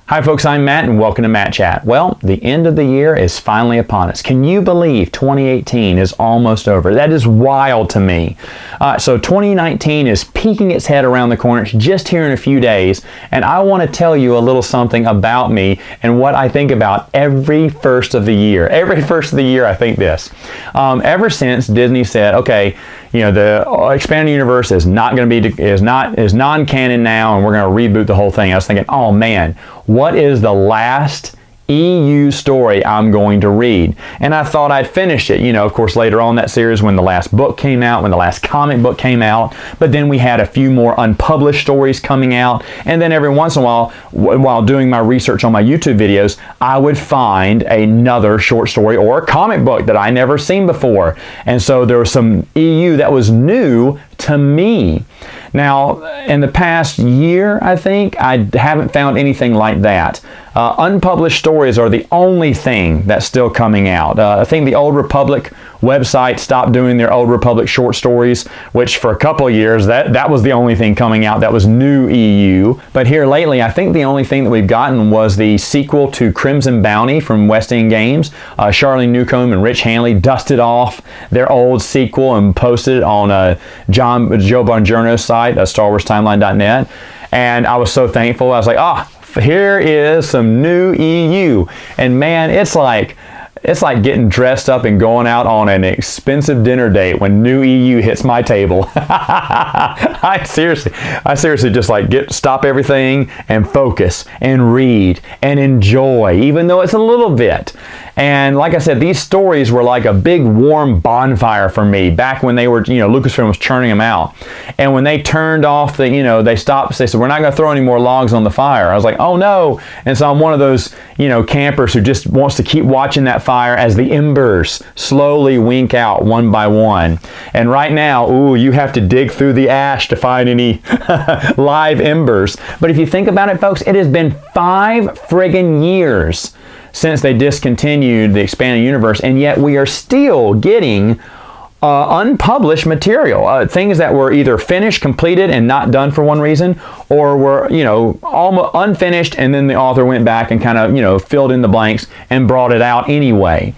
Hi folks, I'm Matt and welcome to Matt Chat. Well, the end of the year is finally upon us. Can you believe 2018 is almost over? That is wild to me. So 2019 is peeking its head around the corner. It's just here in a few days, and I want to tell you a little something about me and what I think about every first of the year. Every first of the year I think this. Ever since Disney said, okay, you know, the expanded universe is not going to be is non-canon now, and we're going to reboot the whole thing. I was thinking, oh man, what is the last EU story I'm going to read? And I thought I'd finish it. You know, of course, later on in that series, when the last book came out, when the last comic book came out, but then we had a few more unpublished stories coming out, and then every once in a while doing my research on my YouTube videos, I would find another short story or a comic book that I never seen before. And so there was some EU that was new to me. Now, in the past year, I think, I haven't found anything like that. Unpublished stories are the only thing that's still coming out. I think the Old Republic website stopped doing their Old Republic short stories, which for a couple of years, that was the only thing coming out that was new EU. But here lately, I think the only thing that we've gotten was the sequel to Crimson Bounty from West End Games. Charlene Newcomb and Rich Hanley dusted off their old sequel and posted it on Joe Bongiorno's site, StarWarsTimeline.net. And I was so thankful. I was like, here is some new EU. And man, it's like getting dressed up and going out on an expensive dinner date when new EU hits my table. I seriously just like stop everything and focus and read and enjoy, even though it's a little bit. And like I said, these stories were like a big warm bonfire for me back when they were, Lucasfilm was churning them out. And when they turned off they stopped, they said, we're not going to throw any more logs on the fire. I was like, oh no. And so I'm one of those, campers who just wants to keep watching that fire as the embers slowly wink out one by one. And right now, you have to dig through the ash to find any live embers. But if you think about it, folks, it has been 5 friggin' years since they discontinued the expanded universe, and yet we are still getting unpublished material, things that were either finished, completed, and not done for one reason, or were, almost unfinished, and then the author went back and kind of, filled in the blanks and brought it out anyway,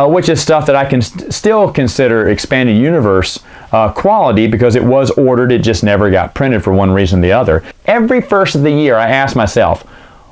which is stuff that I can still consider expanded universe quality because it was ordered, it just never got printed for one reason or the other. Every first of the year, I asked myself,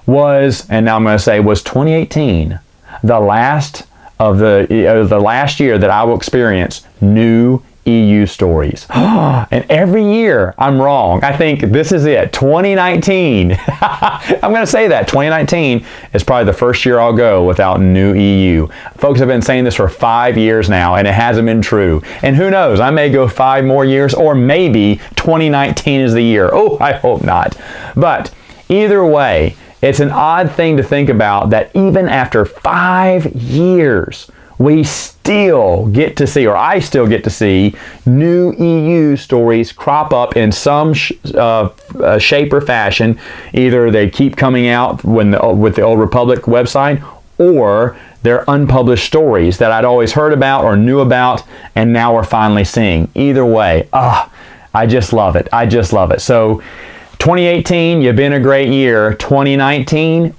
was 2018 the last of the last year that I will experience new EU stories? And every year I'm wrong. I think this is it, 2019. I'm going to say that 2019 is probably the first year I'll go without new EU. Folks have been saying this for 5 years now, and it hasn't been true. And who knows, I may go 5 more years, or maybe 2019 is the year. Oh, I hope not. But either way, it's an odd thing to think about that even after 5 years, we still get to see, or I still get to see, new EU stories crop up in some shape or fashion. Either they keep coming out with the Old Republic website, or they're unpublished stories that I'd always heard about or knew about, and now we're finally seeing. Either way, I just love it. I just love it. So 2018, you've been a great year. 2019,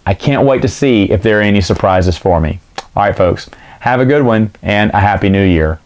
I can't wait to see if there are any surprises for me. All right, folks, have a good one and a Happy New Year.